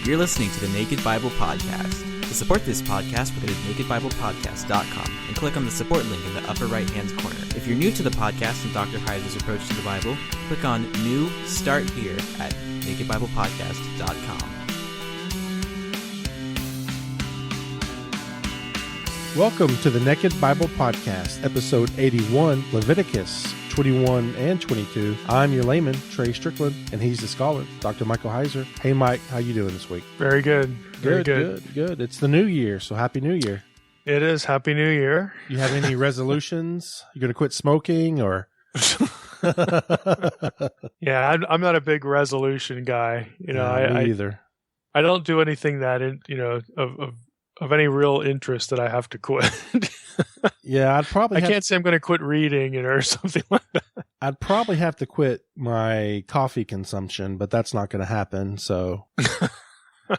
You're listening to the Naked Bible Podcast. To support this podcast, go to nakedbiblepodcast.com and click on the support link in the upper right-hand corner. If you're new to the podcast and Dr. Heiser's approach to the Bible, click on New Start Here at nakedbiblepodcast.com. Welcome to the Naked Bible Podcast, episode 81, Leviticus 21 and 22. I'm your layman, Trey Strickland, and he's the scholar, Dr. Michael Heiser. Hey, Mike, how you doing this week? Very good. Very good. It's the new year, so Happy New Year. It is. Happy New Year. You have any resolutions? You going to quit smoking or? Yeah, I'm not a big resolution guy. Me either. I don't do anything that, of any real interest that I have to quit. Yeah, I can't say I'm going to quit reading, or something like that. I'd probably have to quit my coffee consumption, but that's not going to happen. So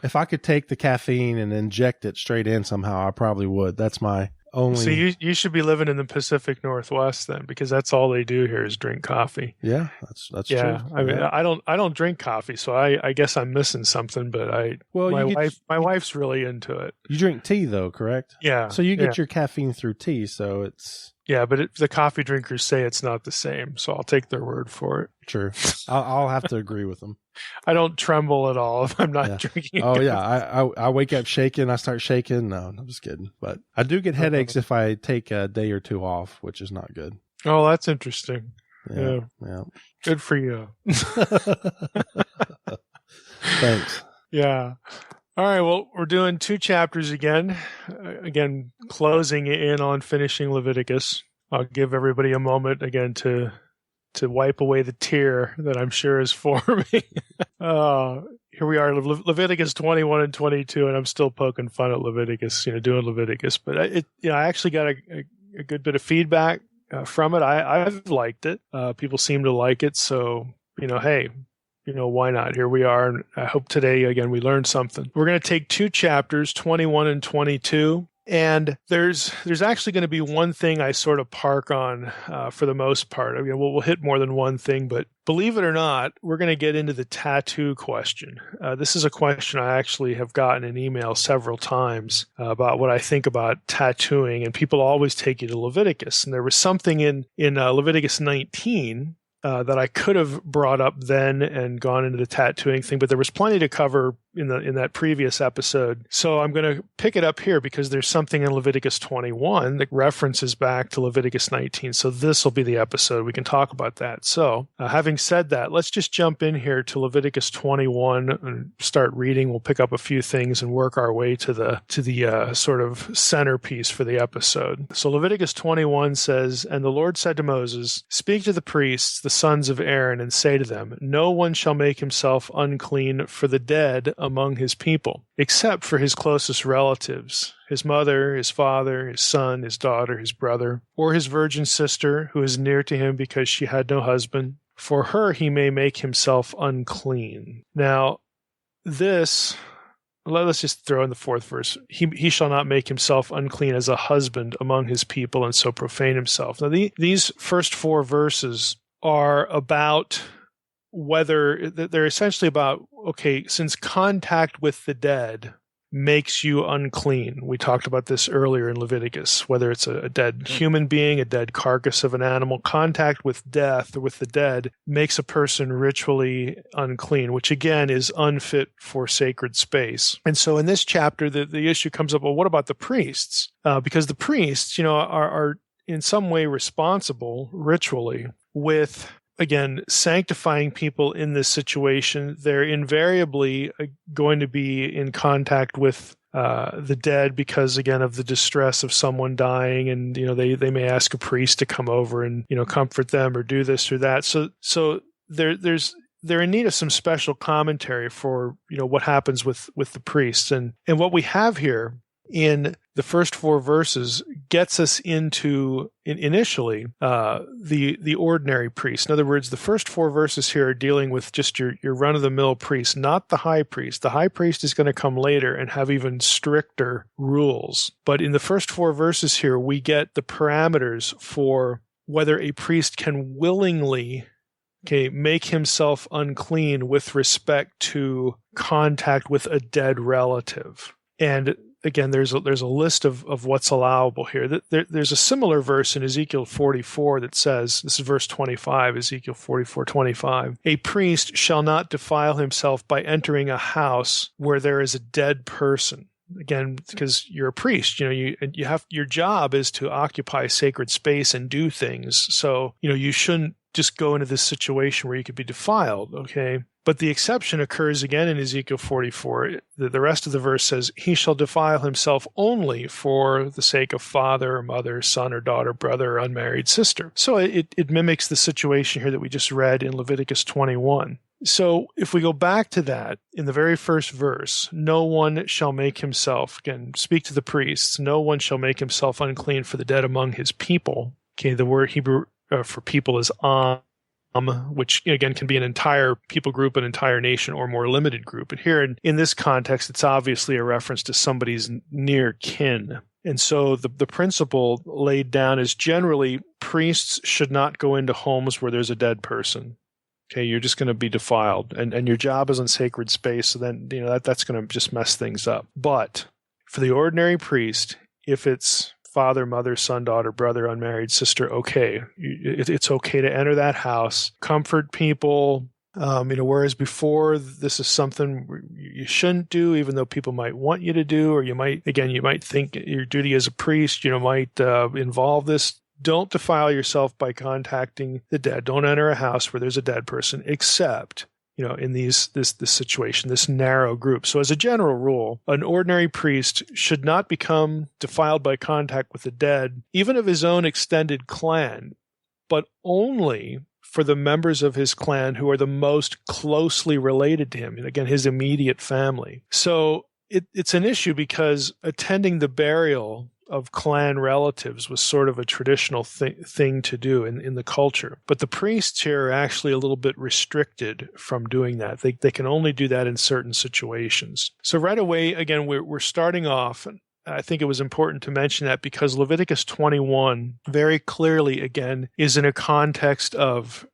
if I could take the caffeine and inject it straight in somehow, I probably would. That's my only. So you should be living in the Pacific Northwest then, because that's all they do here is drink coffee. Yeah, that's true. I mean, I don't drink coffee, so I guess I'm missing something. But my wife's really into it. You drink tea though, correct? Yeah. So you get your caffeine through tea, so it's. Yeah, but the coffee drinkers say it's not the same, so I'll take their word for it. True. I'll have to agree with them. I don't tremble at all if I'm not drinking. Oh, yeah. I wake up shaking. I start shaking. No, I'm just kidding. But I do get headaches if I take a day or two off, which is not good. Oh, that's interesting. Yeah. Good for you. Thanks. Yeah. All right, well, we're doing 2 chapters again. Again, closing in on finishing Leviticus. I'll give everybody a moment again to wipe away the tear that I'm sure is forming. Here we are, Leviticus 21 and 22, and I'm still poking fun at Leviticus, doing Leviticus. But I actually got a good bit of feedback from it. I've liked it. People seem to like it, so, hey, why not? Here we are. And I hope today, again, we learned something. We're going to take 2 chapters, 21 and 22. And there's actually going to be one thing I sort of park on for the most part. I mean, we'll hit more than one thing, but believe it or not, we're going to get into the tattoo question. This is a question I actually have gotten an email several times about what I think about tattooing. And people always take you to Leviticus. And there was something in Leviticus 19 that I could have brought up then and gone into the tattooing thing, but there was plenty to cover in that previous episode. So I'm going to pick it up here because there's something in Leviticus 21 that references back to Leviticus 19. So this will be the episode. We can talk about that. So having said that, let's just jump in here to Leviticus 21 and start reading. We'll pick up a few things and work our way to the sort of centerpiece for the episode. So Leviticus 21 says, "And the Lord said to Moses, Speak to the priests, the sons of Aaron, and say to them, No one shall make himself unclean for the dead among his people, except for his closest relatives, his mother, his father, his son, his daughter, his brother, or his virgin sister who is near to him because she had no husband. For her he may make himself unclean." Now, let's just throw in the 4th verse. He shall not make himself unclean as a husband among his people and so profane himself. Now, these first 4 verses are about they're essentially about, okay, since contact with the dead makes you unclean. We talked about this earlier in Leviticus, whether it's a dead human being, a dead carcass of an animal, contact with death or with the dead makes a person ritually unclean, which again is unfit for sacred space. And so in this chapter, the issue comes up, well, what about the priests? Because the priests, are in some way responsible ritually with, again, sanctifying people in this situation. They're invariably going to be in contact with the dead because, again, of the distress of someone dying, and they may ask a priest to come over and comfort them or do this or that. So they're in need of some special commentary for what happens with the priests, and what we have here in the first 4 verses gets us into initially the ordinary priest. In other words, the first 4 verses here are dealing with just your run-of-the-mill priest, not the high priest. The high priest is going to come later and have even stricter rules. But in the first 4 verses here, we get the parameters for whether a priest can willingly make himself unclean with respect to contact with a dead relative. And again, there's a list of what's allowable here. There's a similar verse in Ezekiel 44 that says, this is verse 25, Ezekiel 44:25, a priest shall not defile himself by entering a house where there is a dead person. Again, because you're a priest, you have, your job is to occupy sacred space and do things. So, you shouldn't just go into this situation where you could be defiled, okay? But the exception occurs again in Ezekiel 44. The rest of the verse says, he shall defile himself only for the sake of father or mother, son or daughter, brother or unmarried sister. So it mimics the situation here that we just read in Leviticus 21. So if we go back to that, in the very first verse, no one shall make himself, again, speak to the priests, no one shall make himself unclean for the dead among his people. Okay, the word Hebrew for people is which again can be an entire people group, an entire nation, or more limited group. And here in this context, it's obviously a reference to somebody's near kin. And so the principle laid down is generally priests should not go into homes where there's a dead person. Okay, you're just going to be defiled, and your job is in sacred space, so then that's going to just mess things up. But for the ordinary priest, if it's father, mother, son, daughter, brother, unmarried, sister, okay. It's okay to enter that house, comfort people, whereas before this is something you shouldn't do, even though people might want you to do, or you might think your duty as a priest, might involve this. Don't defile yourself by contacting the dead. Don't enter a house where there's a dead person, except in this situation, this narrow group. So as a general rule, an ordinary priest should not become defiled by contact with the dead, even of his own extended clan, but only for the members of his clan who are the most closely related to him, and again, his immediate family. So it's an issue because attending the burial of clan relatives was sort of a traditional thing to do in the culture. But the priests here are actually a little bit restricted from doing that. They can only do that in certain situations. So right away, again, we're starting off. I think it was important to mention that because Leviticus 21 very clearly, again, is in a context of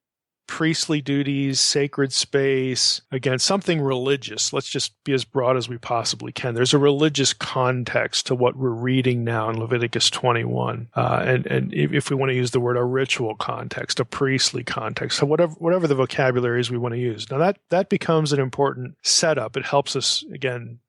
priestly duties, sacred space, again, something religious. Let's just be as broad as we possibly can. There's a religious context to what we're reading now in Leviticus 21. And if we want to use the word, a ritual context, a priestly context, so whatever the vocabulary is we want to use. Now that becomes an important setup. It helps us, again,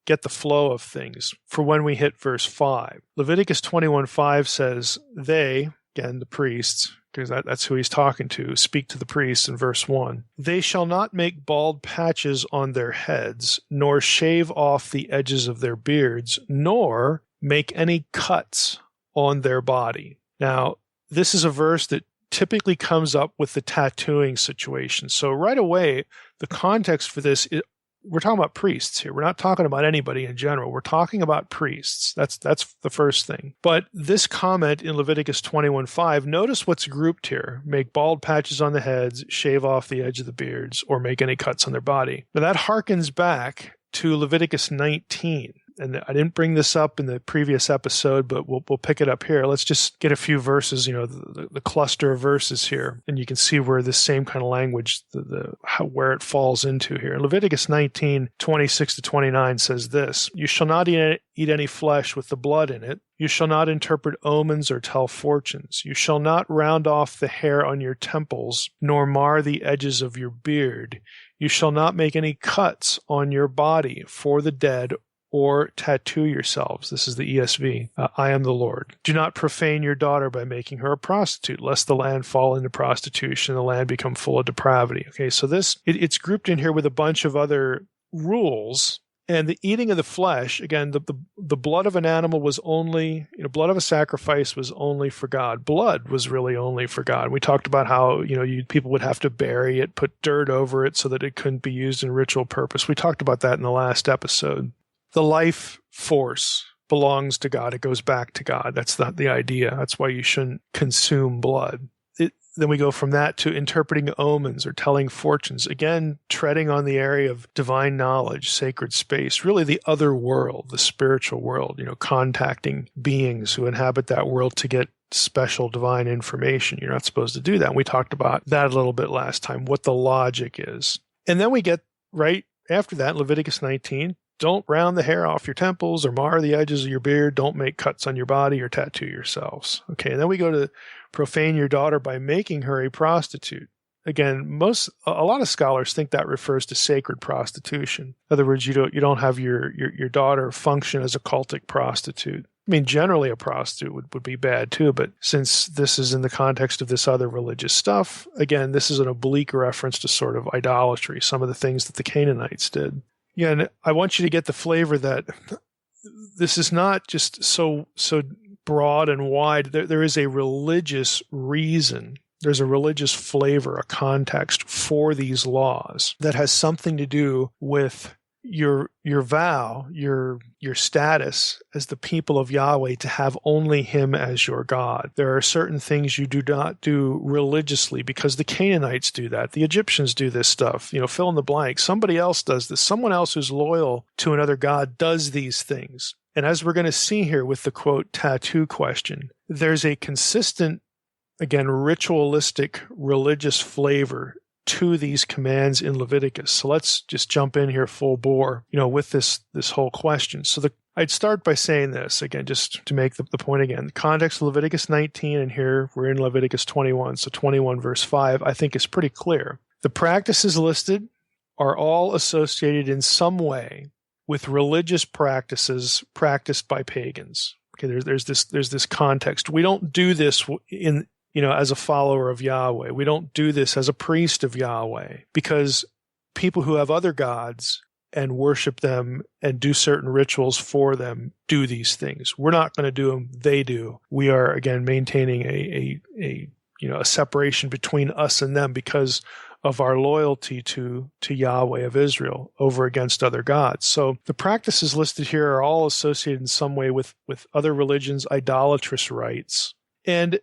get the flow of things for when we hit verse 5. Leviticus 21:5 says, they, again, the priests, because that's who he's talking to, speak to the priests in verse 1. They shall not make bald patches on their heads, nor shave off the edges of their beards, nor make any cuts on their body. Now, this is a verse that typically comes up with the tattooing situation. So right away, the context for this is, we're talking about priests here. We're not talking about anybody in general. We're talking about priests. That's the first thing. But this comment in Leviticus 21:5, notice what's grouped here. Make bald patches on the heads, shave off the edge of the beards, or make any cuts on their body. Now that harkens back to Leviticus 19. And I didn't bring this up in the previous episode, but we'll pick it up here. Let's just get a few verses, the cluster of verses here, and you can see where this same kind of language, where it falls into here. Leviticus 19:26-29 says this: You shall not eat any flesh with the blood in it. You shall not interpret omens or tell fortunes. You shall not round off the hair on your temples, nor mar the edges of your beard. You shall not make any cuts on your body for the dead, or tattoo yourselves. This is the ESV. I am the Lord. Do not profane your daughter by making her a prostitute, lest the land fall into prostitution and the land become full of depravity. Okay, so it's grouped in here with a bunch of other rules. And the eating of the flesh, again, the blood of an animal was only, blood of a sacrifice was only for God. Blood was really only for God. We talked about how, people would have to bury it, put dirt over it so that it couldn't be used in ritual purpose. We talked about that in the last episode. The life force belongs to God. It goes back to God. That's not the idea. That's why you shouldn't consume blood. then we go from that to interpreting omens or telling fortunes, again, treading on the area of divine knowledge, sacred space, really the other world, the spiritual world, contacting beings who inhabit that world to get special divine information. You're not supposed to do that. And we talked about that a little bit last time, what the logic is. And then we get right after that, Leviticus 19, don't round the hair off your temples or mar the edges of your beard. Don't make cuts on your body or tattoo yourselves. Okay, and then we go to profane your daughter by making her a prostitute. Again, a lot of scholars think that refers to sacred prostitution. In other words, you don't have your daughter function as a cultic prostitute. I mean, generally a prostitute would be bad too, but since this is in the context of this other religious stuff, again, this is an oblique reference to sort of idolatry, some of the things that the Canaanites did. Yeah, and I want you to get the flavor that this is not just so broad and wide. There is a religious reason. There's a religious flavor, a context for these laws that has something to do with your vow, your status as the people of Yahweh to have only Him as your God. There are certain things you do not do religiously because the Canaanites do that. The Egyptians do this stuff. Fill in the blank. Somebody else does this. Someone else who's loyal to another God does these things. And as we're going to see here with the quote tattoo question, there's a consistent, again, ritualistic religious flavor to these commands in Leviticus. So let's just jump in here full bore, with this whole question. So I'd start by saying this, again, just to make the point again. The context of Leviticus 19, and here we're in Leviticus 21, so 21 verse 5, I think is pretty clear. The practices listed are all associated in some way with religious practices practiced by pagans. Okay, there's this context. We don't do this as a follower of Yahweh. We don't do this as a priest of Yahweh because people who have other gods and worship them and do certain rituals for them do these things. We're not going to do them. They do. We are, again, maintaining a separation between us and them because of our loyalty to Yahweh of Israel over against other gods. So the practices listed here are all associated in some way with other religions' idolatrous rites. And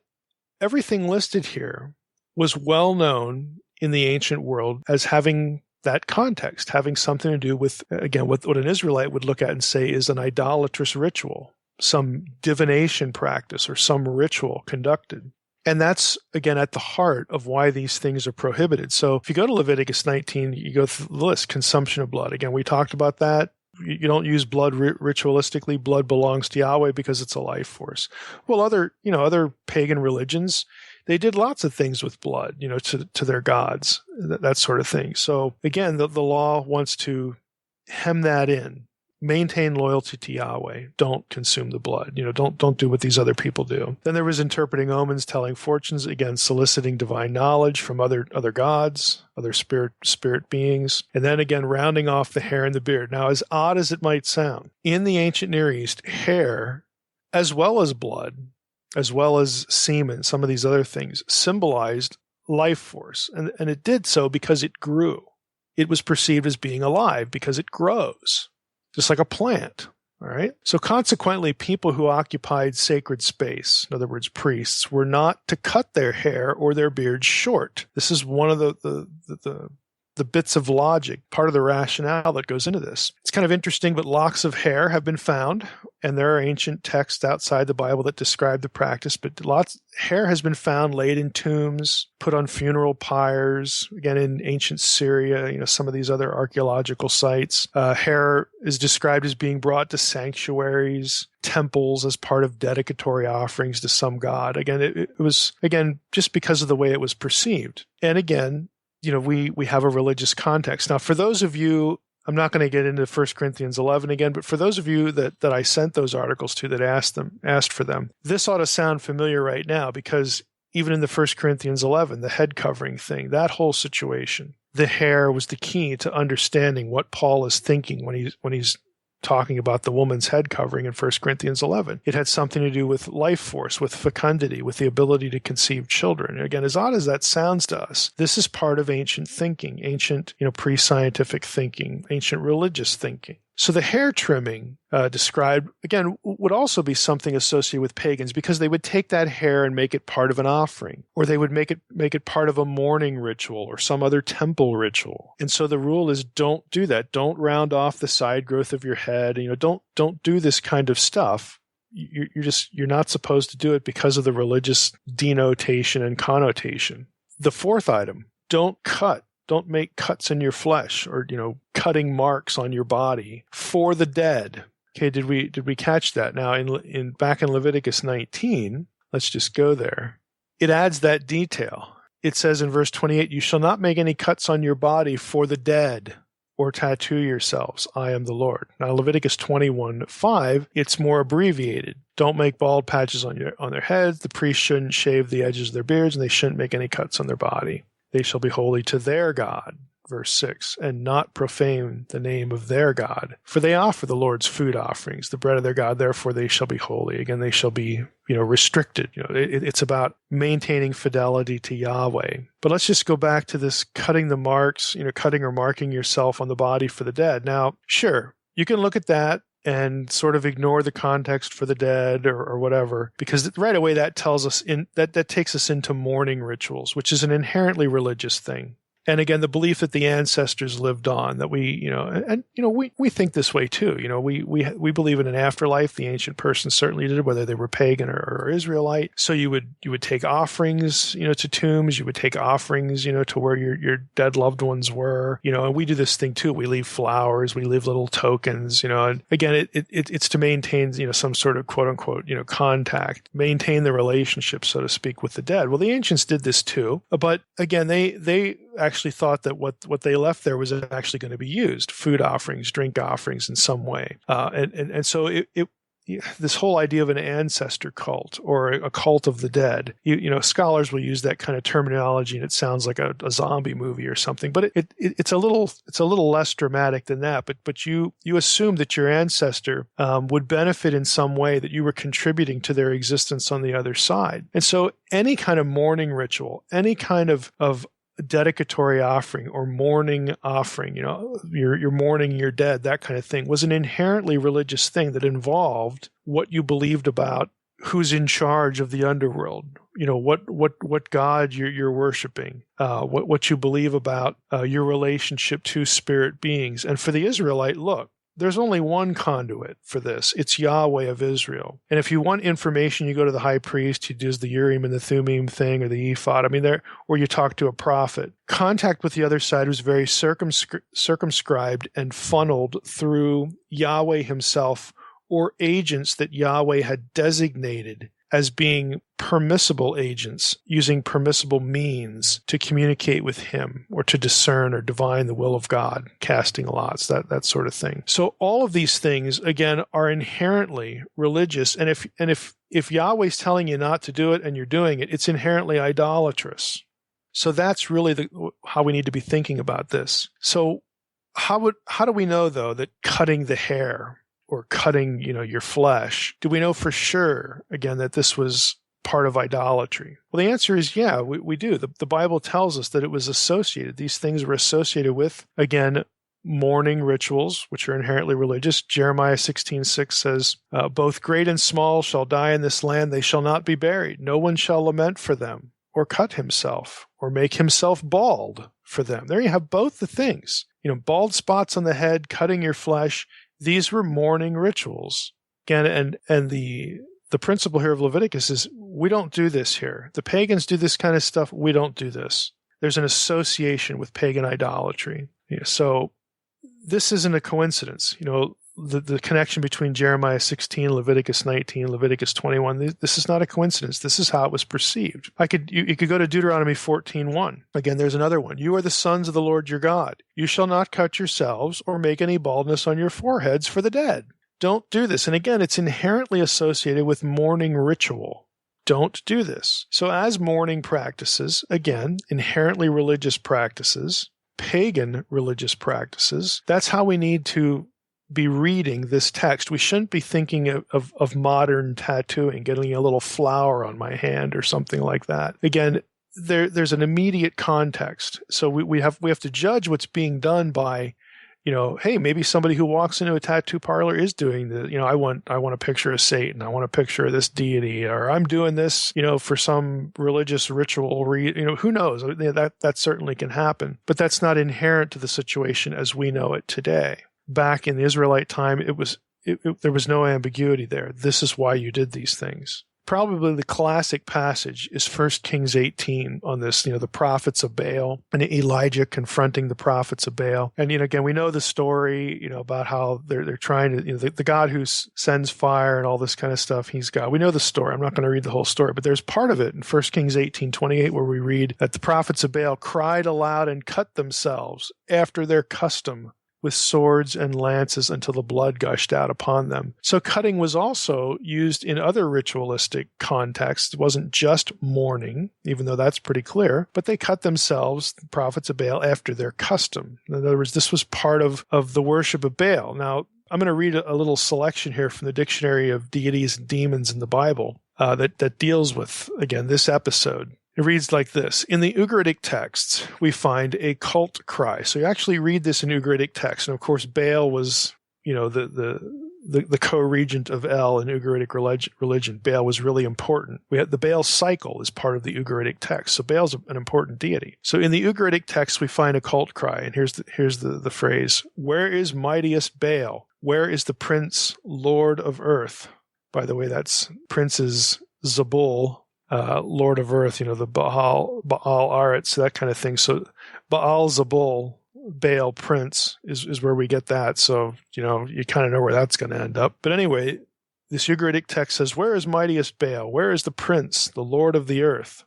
everything listed here was well known in the ancient world as having that context, having something to do with, again, with what an Israelite would look at and say is an idolatrous ritual, some divination practice or some ritual conducted. And that's, again, at the heart of why these things are prohibited. So if you go to Leviticus 19, you go through the list, consumption of blood. Again, we talked about that. You don't use blood ritualistically. Blood belongs to Yahweh because it's a life force. Well, other pagan religions, they did lots of things with blood, to their gods, that sort of thing. So again, the law wants to hem that in. Maintain loyalty to Yahweh. Don't consume the blood. Don't do what these other people do. Then there was interpreting omens, telling fortunes, again, soliciting divine knowledge from other gods, other spirit beings. And then again, rounding off the hair and the beard. Now, as odd as it might sound, in the ancient Near East, hair, as well as blood, as well as semen, some of these other things, symbolized life force. And it did so because it grew. It was perceived as being alive because it grows. Just like a plant, all right? So consequently, people who occupied sacred space, in other words, priests, were not to cut their hair or their beards short. This is one of the bits of logic, part of the rationale that goes into this. It's kind of interesting, but locks of hair have been found, and there are ancient texts outside the Bible that describe the practice, but hair has been found laid in tombs, put on funeral pyres, again in ancient Syria, some of these other archaeological sites. Hair is described as being brought to sanctuaries, temples as part of dedicatory offerings to some god. Again, it was, just because of the way it was perceived. And again, we have a religious context. Now, for those of you, I'm not going to get into 1 Corinthians 11 again, but for those of you that I sent those articles to that asked for them, this ought to sound familiar right now because even in the 1 Corinthians 11, the head covering thing, that whole situation, the hair was the key to understanding what Paul is thinking when he's talking about the woman's head covering in 1 Corinthians 11. It had something to do with life force, with fecundity, with the ability to conceive children. And again, as odd as that sounds to us, this is part of ancient thinking, ancient, pre-scientific thinking, ancient religious thinking. So the hair trimming described, again, would also be something associated with pagans, because they would take that hair and make it part of an offering, or they would make it part of a mourning ritual or some other temple ritual. And so the rule is, don't do that. Don't round off the side growth of your head. Don't do this kind of stuff. You're not supposed to do it because of the religious denotation and connotation. The fourth item, don't cut. Don't make cuts in your flesh, or, cutting marks on your body for the dead. Okay, did we catch that? Now, back in Leviticus 19, let's just go there. It adds that detail. It says in verse 28, "You shall not make any cuts on your body for the dead, or tattoo yourselves. I am the Lord." Now, Leviticus 21:5, it's more abbreviated. Don't make bald patches on their heads. The priests shouldn't shave the edges of their beards, and they shouldn't make any cuts on their body. They shall be holy to their God, verse 6, and not profane the name of their God. For they offer the Lord's food offerings, the bread of their God, therefore they shall be holy. Again, they shall be, restricted. It's about maintaining fidelity to Yahweh. But let's just go back to this cutting the marks, cutting or marking yourself on the body for the dead. Now, sure, you can look at that and sort of ignore the context for the dead or whatever, because right away that tells us that takes us into mourning rituals, which is an inherently religious thing. And again, the belief that the ancestors lived on, that we think this way too. We believe in an afterlife. The ancient persons certainly did, whether they were pagan or Israelite. So you would take offerings, to tombs. You would take offerings, to where your dead loved ones were. And we do this thing too. We leave flowers. We leave little tokens. And again, it's to maintain, some sort of quote unquote, contact, maintain the relationship, so to speak, with the dead. Well, the ancients did this too, but again, they actually thought that what they left there was actually going to be used, food offerings, drink offerings in some way. And so this whole idea of an ancestor cult or a cult of the dead, scholars will use that kind of terminology, and it sounds like a zombie movie or something, but it's a little less dramatic than that. But you assume that your ancestor would benefit in some way, that you were contributing to their existence on the other side. And so any kind of mourning ritual, any kind of dedicatory offering or mourning offering, you're mourning your dead, that kind of thing, was an inherently religious thing that involved what you believed about who's in charge of the underworld, what God you're worshiping, what you believe about your relationship to spirit beings. And for the Israelite, look, there's only one conduit for this. It's Yahweh of Israel. And if you want information, you go to the high priest who does the Urim and the Thummim thing, or the ephod. Or you talk to a prophet. Contact with the other side was very circumscribed and funneled through Yahweh himself, or agents that Yahweh had designated as being permissible agents, using permissible means to communicate with him, or to discern or divine the will of God, casting lots, that sort of thing. So all of these things, again, are inherently religious. And if Yahweh's telling you not to do it and you're doing it, it's inherently idolatrous. So that's really how we need to be thinking about this. So how do we know, though, that cutting the hair or cutting, your flesh, do we know for sure, again, that this was part of idolatry? Well, the answer is yeah, we do. The Bible tells us that it was associated. These things were associated with, again, mourning rituals, which are inherently religious. Jeremiah 16:6 says, both great and small shall die in this land. They shall not be buried. No one shall lament for them, or cut himself, or make himself bald for them. There you have both the things. Bald spots on the head, cutting your flesh. These were mourning rituals. Again, and the principle here of Leviticus is we don't do this here. The pagans do this kind of stuff. We don't do this. There's an association with pagan idolatry. So this isn't a coincidence. The connection between Jeremiah 16, Leviticus 19, Leviticus 21, this is not a coincidence. This is how it was perceived. You could go to Deuteronomy 14:1. Again, there's another one. You are the sons of the Lord your God. You shall not cut yourselves or make any baldness on your foreheads for the dead. Don't do this. And again, it's inherently associated with mourning ritual. Don't do this. So as mourning practices, again, inherently religious practices, pagan religious practices, that's how we need to be reading this text. We shouldn't be thinking of modern tattooing, getting a little flower on my hand or something like that. Again, there's an immediate context. So we have to judge what's being done by hey, maybe somebody who walks into a tattoo parlor is doing the, I want a picture of Satan. I want a picture of this deity, or I'm doing this, for some religious ritual. Who knows? That certainly can happen, but that's not inherent to the situation as we know it today. Back in the Israelite time, there was no ambiguity there. This is why you did these things. Probably the classic passage is 1 Kings 18 on this, the prophets of Baal and Elijah confronting the prophets of Baal. And, again, we know the story, about how they're trying to, the God who sends fire and all this kind of stuff, he's God. We know the story. I'm not going to read the whole story, but there's part of it in 1 Kings 18:28 where we read that the prophets of Baal cried aloud and cut themselves after their custom with swords and lances until the blood gushed out upon them. So cutting was also used in other ritualistic contexts. It wasn't just mourning, even though that's pretty clear, but they cut themselves, the prophets of Baal, after their custom. In other words, this was part of the worship of Baal. Now, I'm going to read a little selection here from the Dictionary of Deities and Demons in the Bible that deals with, again, this episode. It reads like this. In the Ugaritic texts, we find a cult cry. So you actually read this in Ugaritic text. And of course, Baal was, the co-regent of El in Ugaritic religion. Baal was really important. We had the Baal cycle as part of the Ugaritic text. So Baal's an important deity. So in the Ugaritic text, we find a cult cry. And here's the phrase, where is mightiest Baal? Where is the prince, Lord of earth? By the way, that's Prince's Zabul, Lord of Earth, the Baal Aretz, that kind of thing. So Baal Zabul, Baal Prince, is where we get that. So, you kind of know where that's going to end up. But anyway, this Ugaritic text says, where is mightiest Baal? Where is the Prince, the Lord of the earth?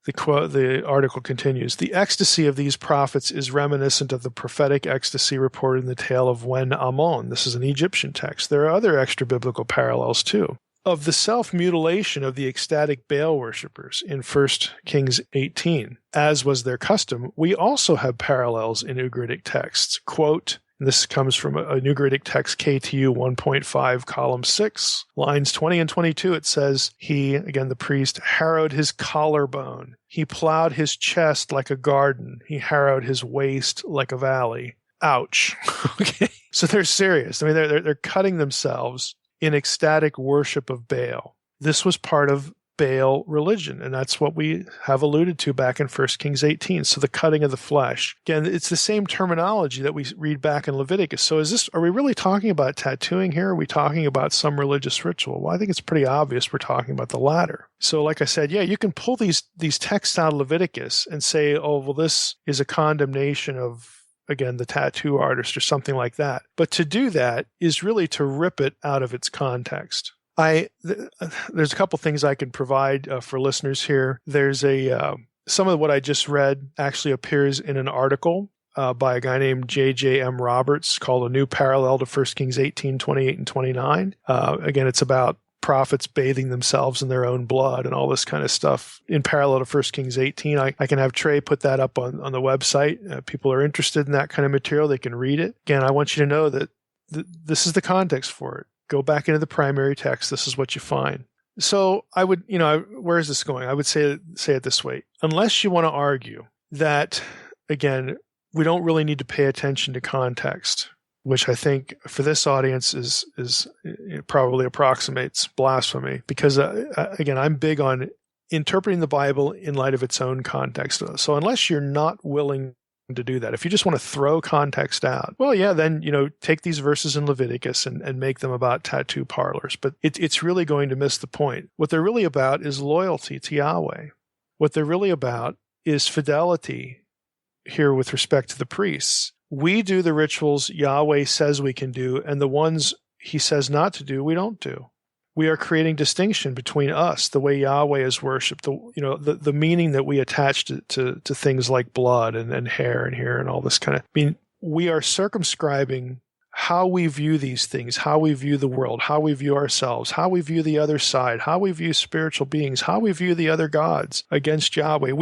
The article continues, the ecstasy of these prophets is reminiscent of the prophetic ecstasy reported in the tale of Wen Ammon. This is an Egyptian text. There are other extra-biblical parallels too. Of the self-mutilation of the ecstatic Baal worshippers in 1 Kings 18, as was their custom, we also have parallels in Ugaritic texts. Quote, and this comes from an Ugaritic text, KTU 1.5, column 6, lines 20 and 22. It says, he, again the priest, harrowed his collarbone. He plowed his chest like a garden. He harrowed his waist like a valley. Ouch. Okay. So they're serious. I mean, they're cutting themselves in ecstatic worship of Baal. This was part of Baal religion, and that's what we have alluded to back in 1 Kings 18. So the cutting of the flesh. Again, it's the same terminology that we read back in Leviticus. So are we really talking about tattooing here? Or are we talking about some religious ritual? Well, I think it's pretty obvious we're talking about the latter. So like I said, yeah, you can pull these texts out of Leviticus and say, oh, well, this is a condemnation of, again, the tattoo artist or something like that. But to do that is really to rip it out of its context. There's a couple things I can provide for listeners here. There's some of what I just read actually appears in an article by a guy named J.J.M. Roberts called A New Parallel to 1 Kings 18, 28, and 29. Again, it's about prophets bathing themselves in their own blood and all this kind of stuff in parallel to 1 Kings 18. I can have Trey put that up on the website. People are interested in that kind of material. They can read it. Again, I want you to know that this is the context for it. Go back into the primary text. This is what you find. So I would, where is this going? I would say it this way. Unless you want to argue that, again, we don't really need to pay attention to context, which I think for this audience is probably approximates blasphemy, because again, I'm big on interpreting the Bible in light of its own context. So unless you're not willing to do that, if you just want to throw context out, well, yeah, then take these verses in Leviticus and make them about tattoo parlors. But it's really going to miss the point. What they're really about is loyalty to Yahweh. What they're really about is fidelity here with respect to the priests. We do the rituals Yahweh says we can do, and the ones he says not to do, we don't do. We are creating distinction between us, the way Yahweh is worshipped, the meaning that we attach to things like blood and hair and here and all this kind of. I mean, we are circumscribing how we view these things, how we view the world, how we view ourselves, how we view the other side, how we view spiritual beings, how we view the other gods against Yahweh.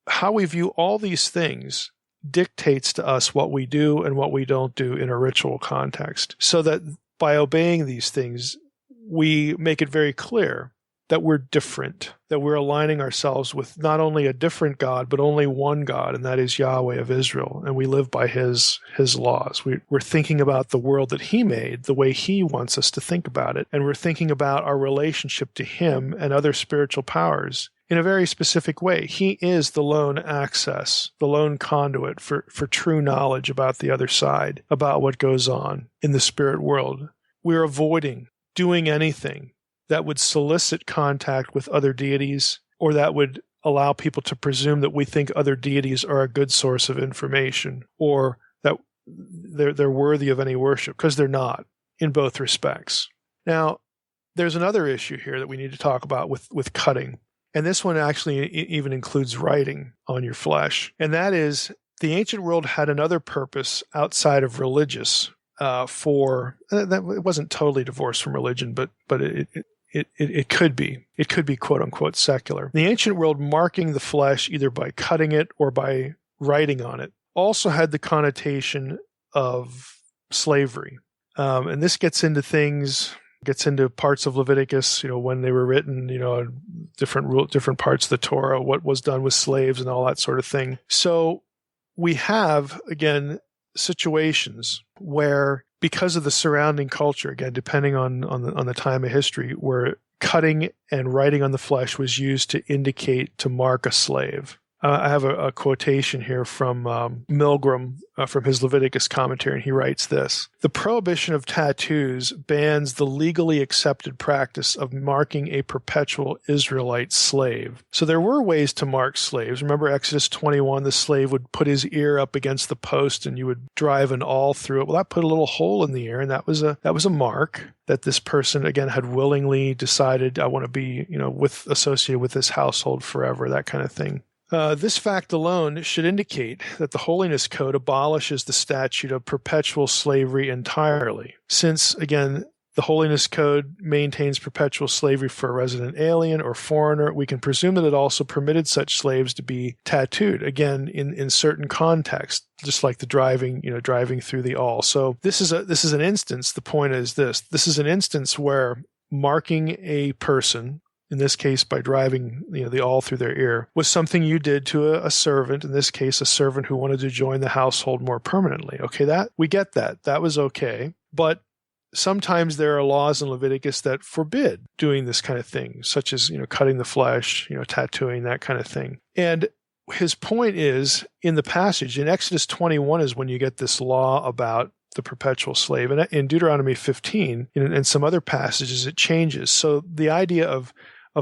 How we view all these things dictates to us what we do and what we don't do in a ritual context, so that by obeying these things, we make it very clear that we're different, that we're aligning ourselves with not only a different God, but only one God, and that is Yahweh of Israel, and we live by his laws. We're thinking about the world that he made the way he wants us to think about it, and we're thinking about our relationship to him and other spiritual powers in a very specific way. He is the lone access, the lone conduit for true knowledge about the other side, about what goes on in the spirit world. We're avoiding doing anything that would solicit contact with other deities, or that would allow people to presume that we think other deities are a good source of information, or that they're worthy of any worship, because they're not in both respects. Now, there's another issue here that we need to talk about with cutting. And this one actually even includes writing on your flesh. And that is, the ancient world had another purpose outside of religious it wasn't totally divorced from religion, but it could be. It could be quote unquote secular. The ancient world marking the flesh either by cutting it or by writing on it also had the connotation of slavery. And this gets into parts of Leviticus, when they were written, different parts of the Torah, what was done with slaves and all that sort of thing. So we have, again, situations where, because of the surrounding culture, again, depending on the time of history, where cutting and writing on the flesh was used to mark a slave. I have a quotation here from Milgram from his Leviticus commentary, and he writes this: "The prohibition of tattoos bans the legally accepted practice of marking a perpetual Israelite slave." So there were ways to mark slaves. Remember Exodus 21, the slave would put his ear up against the post and you would drive an awl through it. Well, that put a little hole in the ear, and that was a mark that this person, again, had willingly decided, I want to be, associated with this household forever, that kind of thing. This fact alone should indicate that the Holiness Code abolishes the statute of perpetual slavery entirely, since, again, the Holiness Code maintains perpetual slavery for a resident alien or foreigner. We can presume that it also permitted such slaves to be tattooed, again, in certain contexts, just like the driving through the awl. So this is an instance. The point is this is an instance where marking a person, in this case by driving the awl through their ear, was something you did to a servant, in this case a servant who wanted to join the household more permanently. Okay, that we get that was okay. But sometimes there are laws in Leviticus that forbid doing this kind of thing, such as cutting the flesh, tattooing, that kind of thing. And his point is, in the passage in Exodus 21 is when you get this law about the perpetual slave. And in Deuteronomy 15 and some other passages, it changes. So the idea of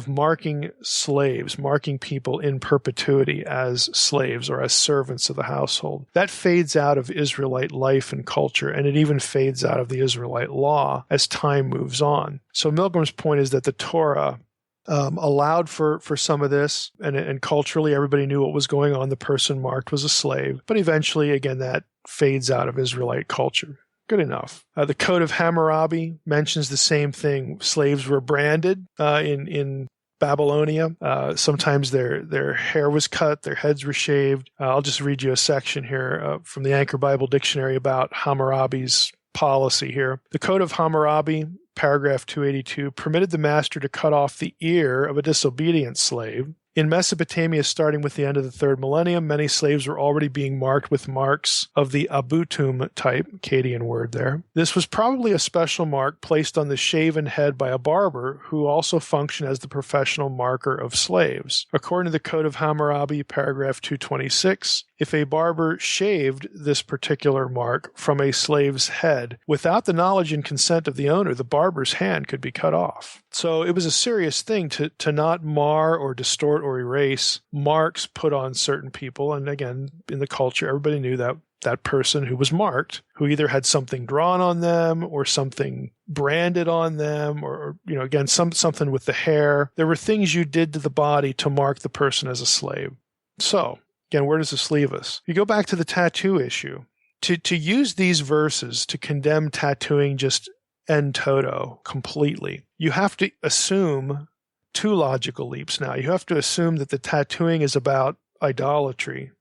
marking slaves, marking people in perpetuity as slaves or as servants of the household, that fades out of Israelite life and culture, and it even fades out of the Israelite law as time moves on. So Milgram's point is that the Torah allowed for some of this, and culturally everybody knew what was going on. The person marked was a slave, but eventually, again, that fades out of Israelite culture. Good enough. The Code of Hammurabi mentions the same thing. Slaves were branded in Babylonia. Sometimes their hair was cut, their heads were shaved. I'll just read you a section here from the Anchor Bible Dictionary about Hammurabi's policy here. The Code of Hammurabi, paragraph 282, permitted the master to cut off the ear of a disobedient slave. In Mesopotamia, starting with the end of the 3rd millennium, many slaves were already being marked with marks of the abutum type, Akkadian word there. This was probably a special mark placed on the shaven head by a barber who also functioned as the professional marker of slaves. According to the Code of Hammurabi, paragraph 226, if a barber shaved this particular mark from a slave's head without the knowledge and consent of the owner, the barber's hand could be cut off. So it was a serious thing to not mar or distort or erase marks put on certain people. And again, in the culture, everybody knew that person who was marked, who either had something drawn on them or something branded on them, or again, something with the hair. There were things you did to the body to mark the person as a slave. So again, where does this leave us? You go back to the tattoo issue. To use these verses to condemn tattooing just en toto, completely, you have to assume two logical leaps now. You have to assume that the tattooing is about idolatry.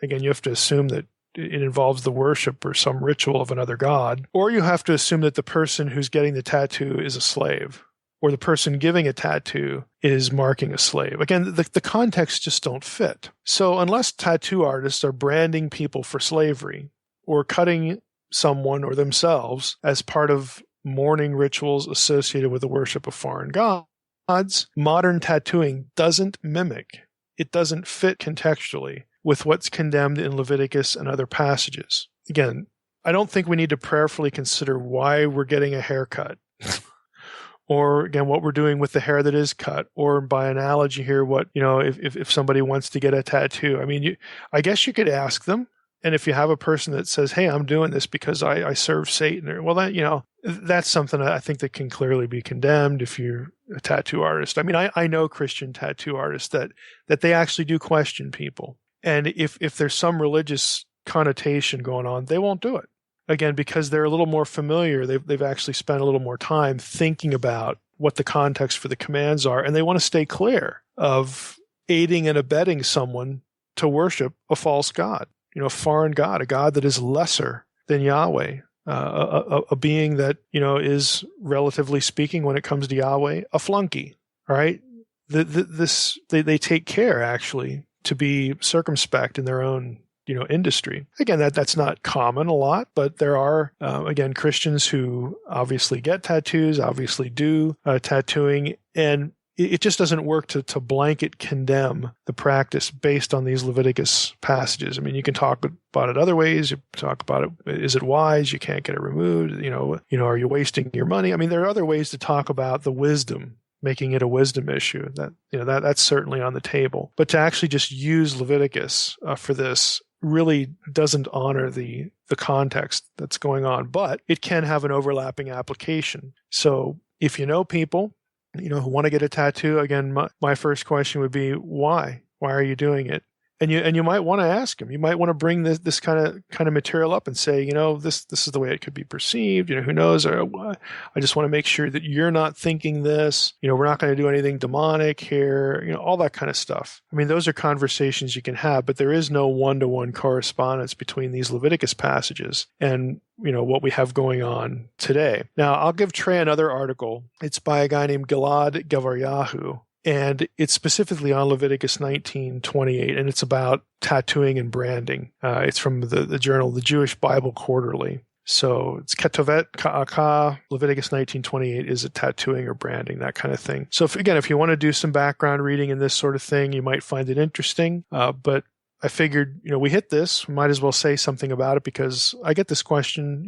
Again, you have to assume that it involves the worship or some ritual of another god. Or you have to assume that the person who's getting the tattoo is a slave, or the person giving a tattoo is marking a slave. Again, the contexts just don't fit. So unless tattoo artists are branding people for slavery or cutting someone or themselves as part of mourning rituals associated with the worship of foreign gods, modern tattooing doesn't mimic, it doesn't fit contextually with what's condemned in Leviticus and other passages. Again, I don't think we need to prayerfully consider why we're getting a haircut. Or again, what we're doing with the hair that is cut, or by analogy here, what, if somebody wants to get a tattoo. I mean, I guess you could ask them. And if you have a person that says, hey, I'm doing this because I serve Satan, or, well, that's something I think that can clearly be condemned if you're a tattoo artist. I mean, I know Christian tattoo artists that they actually do question people. And if there's some religious connotation going on, they won't do it. Again, because they're a little more familiar, they've actually spent a little more time thinking about what the context for the commands are, and they want to stay clear of aiding and abetting someone to worship a false god, a foreign god, a god that is lesser than Yahweh, a being that, is, relatively speaking, when it comes to Yahweh, a flunky, all right? They take care, actually, to be circumspect in their own industry. Again, that's not common a lot, but there are, again, Christians who obviously get tattoos, obviously do tattooing, and it just doesn't work to blanket condemn the practice based on these Leviticus passages. I mean, you can talk about it other ways. You talk about it, is it wise? You can't get it removed. Are you wasting your money? I mean, there are other ways to talk about the wisdom, making it a wisdom issue. That's certainly on the table. But to actually just use Leviticus for this really doesn't honor the context that's going on, but it can have an overlapping application. So if you know people, who want to get a tattoo, again, my first question would be, why? Why are you doing it? And you might want to ask them. You might want to bring this kind of material up and say, this is the way it could be perceived. Who knows? Or I just want to make sure that you're not thinking this. We're not going to do anything demonic here. All that kind of stuff. I mean, those are conversations you can have, but there is no one-to-one correspondence between these Leviticus passages and what we have going on today. Now, I'll give Trey another article. It's by a guy named Gilad Gavaryahu. And it's specifically on Leviticus 19:28, and it's about tattooing and branding. It's from the journal, the Jewish Bible Quarterly. So it's Ketovet Ka'aka, Leviticus 19:28, is it tattooing or branding, that kind of thing. So if you want to do some background reading in this sort of thing, you might find it interesting. But I figured, we hit this, we might as well say something about it, because I get this question,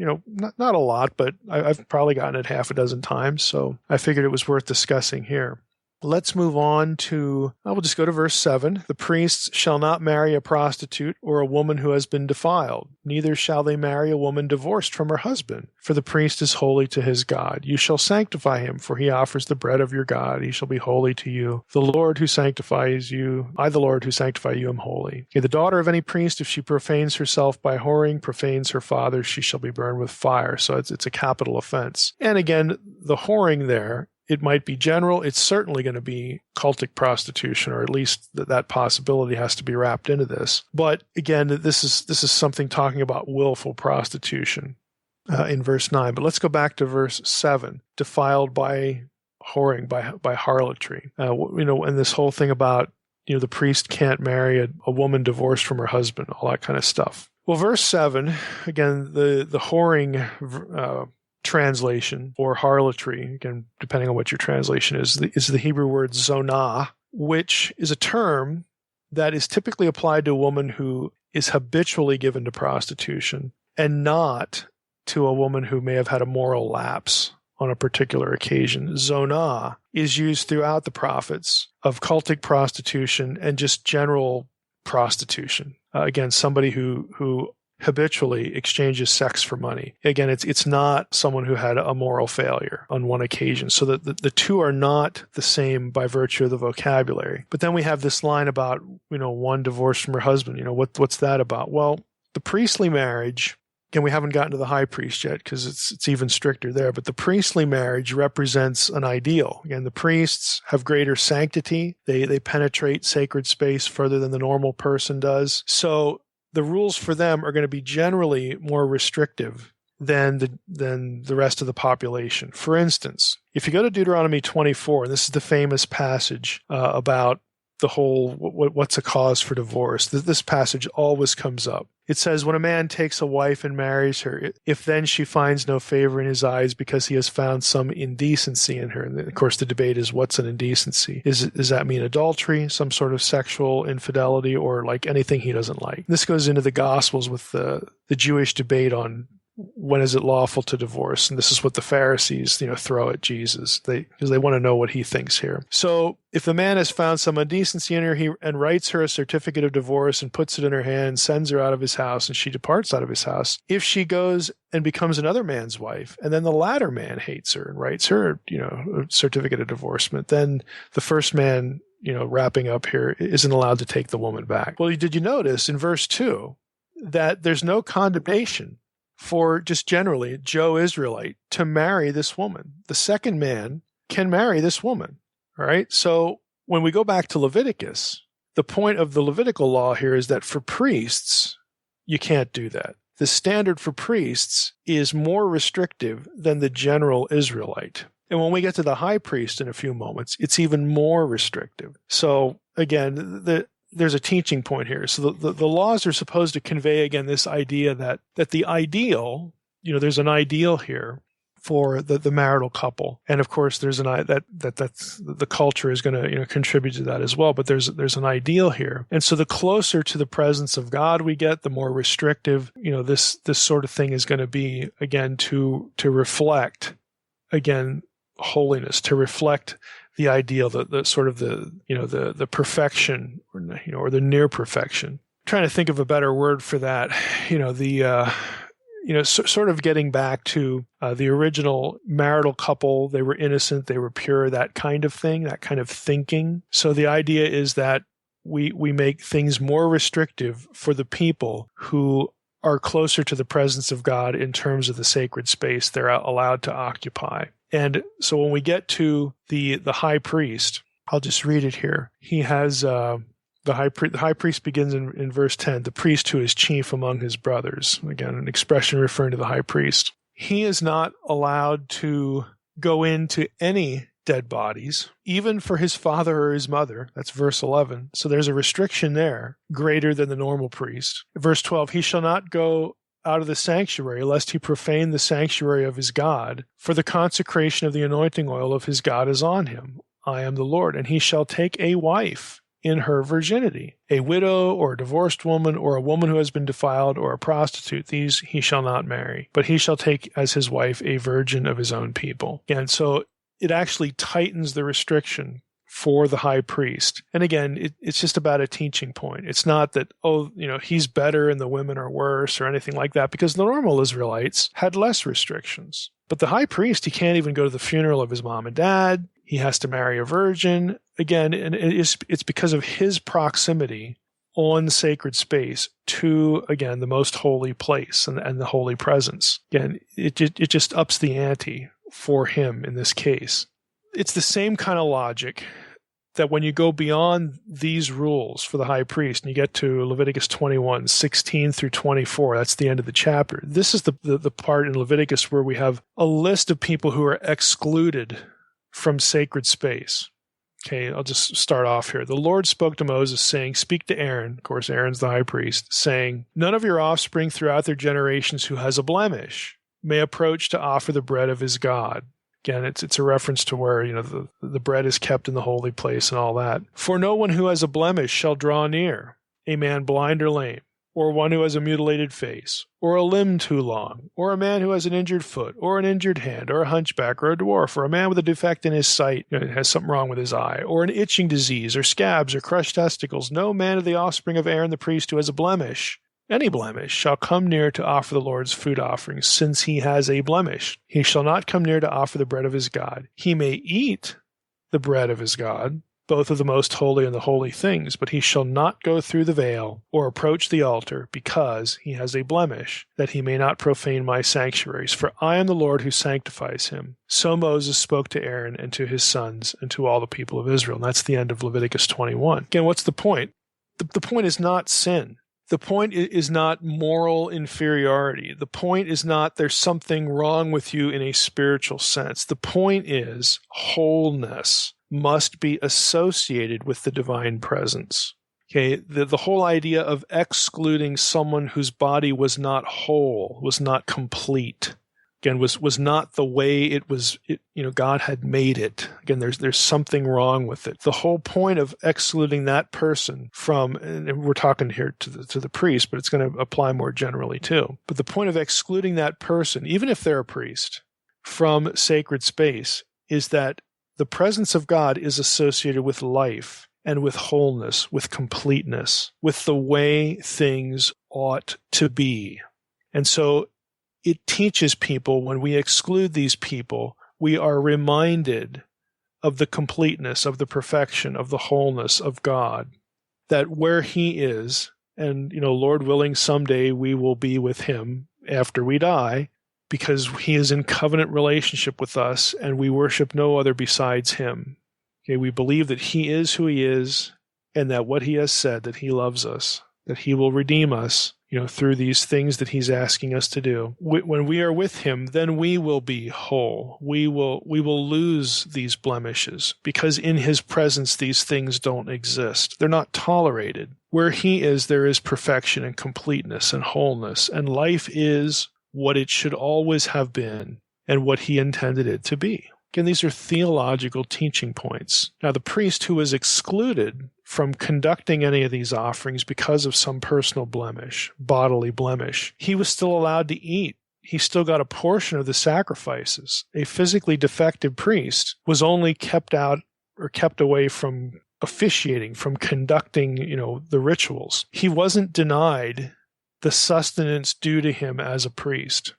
not a lot, but I've probably gotten it half a dozen times. So I figured it was worth discussing here. Let's move on to, we'll just go to verse 7. The priests shall not marry a prostitute or a woman who has been defiled. Neither shall they marry a woman divorced from her husband, for the priest is holy to his God. You shall sanctify him, for he offers the bread of your God. He shall be holy to you. The Lord who sanctifies you, I, the Lord who sanctify you, am holy. Okay, the daughter of any priest, if she profanes herself by whoring, profanes her father, she shall be burned with fire. So it's a capital offense. And again, the whoring there, it might be general. It's certainly going to be cultic prostitution, or at least that possibility has to be wrapped into this. But again, this is something talking about willful prostitution in verse 9. But let's go back to verse 7. Defiled by whoring, by harlotry. And this whole thing about the priest can't marry a woman divorced from her husband, all that kind of stuff. Well, verse 7, again, the whoring translation, or harlotry, again, depending on what your translation is the Hebrew word zonah, which is a term that is typically applied to a woman who is habitually given to prostitution, and not to a woman who may have had a moral lapse on a particular occasion. Zonah is used throughout the prophets of cultic prostitution and just general prostitution. Again, somebody who habitually exchanges sex for money. Again, it's not someone who had a moral failure on one occasion. So that the two are not the same by virtue of the vocabulary. But then we have this line about, one divorced from her husband. What's that about? Well, the priestly marriage, again, we haven't gotten to the high priest yet because it's even stricter there, but the priestly marriage represents an ideal. Again, the priests have greater sanctity. They penetrate sacred space further than the normal person does. So the rules for them are going to be generally more restrictive than the rest of the population. For instance, if you go to Deuteronomy 24, and this is the famous passage about the whole what's a cause for divorce. This passage always comes up. It says, when a man takes a wife and marries her, if then she finds no favor in his eyes because he has found some indecency in her. And of course, the debate is, what's an indecency? Does that mean adultery, some sort of sexual infidelity, or like anything he doesn't like? This goes into the Gospels with the Jewish debate on when is it lawful to divorce? And this is what the Pharisees, throw at Jesus, because they want to know what he thinks here. So if the man has found some indecency in her, and writes her a certificate of divorce and puts it in her hand, sends her out of his house, and she departs out of his house, if she goes and becomes another man's wife, and then the latter man hates her and writes her, a certificate of divorcement, then the first man, wrapping up here, isn't allowed to take the woman back. Well, did you notice in verse 2 that there's no condemnation for just generally Joe Israelite to marry this woman? The second man can marry this woman. All right. So when we go back to Leviticus, the point of the Levitical law here is that for priests, you can't do that. The standard for priests is more restrictive than the general Israelite. And when we get to the high priest in a few moments, it's even more restrictive. So again, there's a teaching point here. So the laws are supposed to convey, again, this idea that the ideal, there's an ideal here for the marital couple. And of course, there's that's the culture is going to, contribute to that as well. But there's an ideal here. And so the closer to the presence of God we get, the more restrictive, this sort of thing is going to be, again, to reflect, again, holiness, to reflect the ideal, the sort of the perfection, or the near perfection. I'm trying to think of a better word for that. Sort of getting back to the original marital couple. They were innocent, they were pure, that kind of thing, that kind of thinking. So the idea is that we make things more restrictive for the people who are closer to the presence of God in terms of the sacred space they're allowed to occupy. And so when we get to the high priest, I'll just read it here. He has the high priest begins in verse 10, the priest who is chief among his brothers. Again, an expression referring to the high priest. He is not allowed to go into any dead bodies, even for his father or his mother. That's verse 11. So there's a restriction there greater than the normal priest. Verse 12, he shall not go out of the sanctuary, lest he profane the sanctuary of his God, for the consecration of the anointing oil of his God is on him. I am the Lord. And he shall take a wife in her virginity, a widow or a divorced woman or a woman who has been defiled or a prostitute. These he shall not marry, but he shall take as his wife a virgin of his own people. And so it actually tightens the restriction for the high priest. And again, it's just about a teaching point. It's not that, he's better and the women are worse or anything like that, because the normal Israelites had less restrictions. But the high priest, he can't even go to the funeral of his mom and dad. He has to marry a virgin. Again, and it's because of his proximity on sacred space to, again, the most holy place and the holy presence. Again, it just ups the ante for him in this case. It's the same kind of logic that when you go beyond these rules for the high priest and you get to Leviticus 21, 16 through 24, that's the end of the chapter. This is the part in Leviticus where we have a list of people who are excluded from sacred space. Okay, I'll just start off here. The Lord spoke to Moses, saying, speak to Aaron, of course Aaron's the high priest, saying, none of your offspring throughout their generations who has a blemish may approach to offer the bread of his God. Again, it's a reference to where, the bread is kept in the holy place and all that. For no one who has a blemish shall draw near, a man blind or lame, or one who has a mutilated face, or a limb too long, or a man who has an injured foot, or an injured hand, or a hunchback, or a dwarf, or a man with a defect in his sight, has something wrong with his eye, or an itching disease, or scabs, or crushed testicles. No man of the offspring of Aaron the priest who has a blemish, any blemish, shall come near to offer the Lord's food offerings, since he has a blemish. He shall not come near to offer the bread of his God. He may eat the bread of his God, both of the most holy and the holy things, but he shall not go through the veil or approach the altar, because he has a blemish, that he may not profane my sanctuaries. For I am the Lord who sanctifies him. So Moses spoke to Aaron and to his sons and to all the people of Israel. And that's the end of Leviticus 21. Again, what's the point? The point is not sin. The point is not moral inferiority. The point is not there's something wrong with you in a spiritual sense. The point is wholeness must be associated with the divine presence. Okay, the whole idea of excluding someone whose body was not whole, was not complete, again, was not the way it was, God had made it. Again, there's something wrong with it. The whole point of excluding that person from, and we're talking here to the priest, but it's going to apply more generally too. But the point of excluding that person, even if they're a priest, from sacred space is that the presence of God is associated with life and with wholeness, with completeness, with the way things ought to be. And so it teaches people when we exclude these people, we are reminded of the completeness, of the perfection, of the wholeness of God, that where he is, and, Lord willing, someday we will be with him after we die, because he is in covenant relationship with us and we worship no other besides him. Okay, we believe that he is who he is and that what he has said, that he loves us, that he will redeem us, through these things that he's asking us to do. When we are with him, then we will be whole. We will lose these blemishes because in his presence, these things don't exist. They're not tolerated. Where he is, there is perfection and completeness and wholeness, and life is what it should always have been and what he intended it to be. Again, these are theological teaching points. Now, the priest who was excluded from conducting any of these offerings because of some personal blemish, bodily blemish, he was still allowed to eat. He still got a portion of the sacrifices. A physically defective priest was only kept out or kept away from officiating, from conducting, the rituals. He wasn't denied the sustenance due to him as a priest.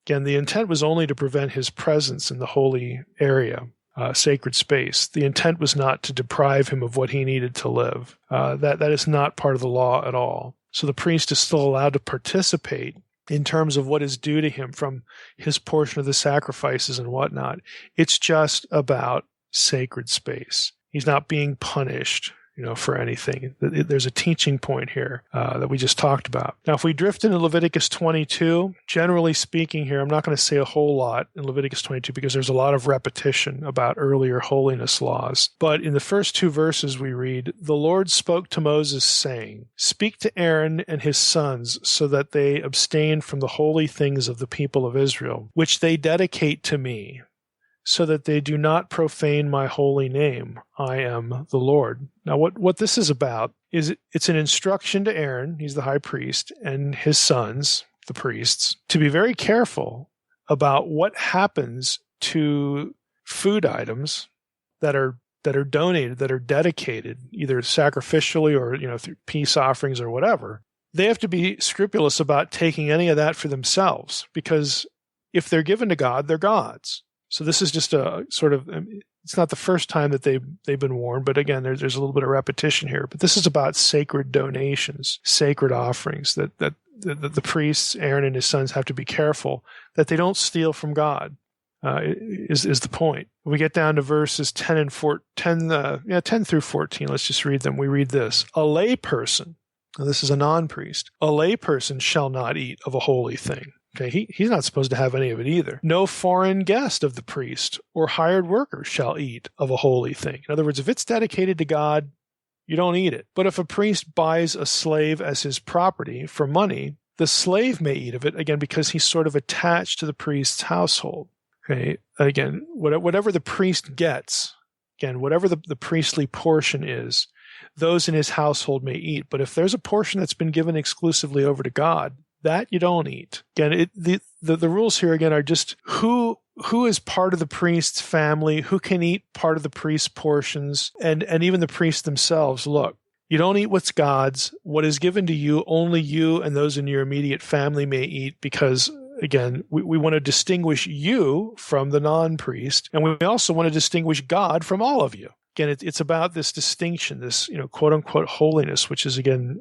Again, the intent was only to prevent his presence in the holy area, sacred space. The intent was not to deprive him of what he needed to live. That is not part of the law at all. So the priest is still allowed to participate in terms of what is due to him from his portion of the sacrifices and whatnot. It's just about sacred space. He's not being punished, for anything. There's a teaching point here that we just talked about. Now, if we drift into Leviticus 22, generally speaking here, I'm not going to say a whole lot in Leviticus 22 because there's a lot of repetition about earlier holiness laws. But in the first two verses we read, "The Lord spoke to Moses, saying, Speak to Aaron and his sons so that they abstain from the holy things of the people of Israel, which they dedicate to me, so that they do not profane my holy name. I am the Lord." Now, what this is about is it's an instruction to Aaron, he's the high priest, and his sons, the priests, to be very careful about what happens to food items that are donated, that are dedicated, either sacrificially or through peace offerings or whatever. They have to be scrupulous about taking any of that for themselves, because if they're given to God, they're God's. So this is just a sort of, it's not the first time that they've been warned, but again, there's a little bit of repetition here. But this is about sacred donations, sacred offerings that the priests, Aaron and his sons, have to be careful that they don't steal from God. Is the point. When we get down to verses 10 through 14, let's just read them. We read this: "A lay person," now this is a non-priest, "a lay person shall not eat of a holy thing." Okay, he's not supposed to have any of it either. "No foreign guest of the priest or hired worker shall eat of a holy thing." In other words, if it's dedicated to God, you don't eat it. "But if a priest buys a slave as his property for money, the slave may eat of it," again, because he's sort of attached to the priest's household. Okay, again, whatever the priest gets, again, whatever the priestly portion is, those in his household may eat. But if there's a portion that's been given exclusively over to God, that you don't eat. Again, the rules here again are just who is part of the priest's family, who can eat part of the priest's portions, and even the priests themselves. Look, you don't eat what's God's. What is given to you, only you and those in your immediate family may eat, because again, we want to distinguish you from the non-priest, and we also want to distinguish God from all of you. Again, it's about this distinction, this quote-unquote holiness, which is, again,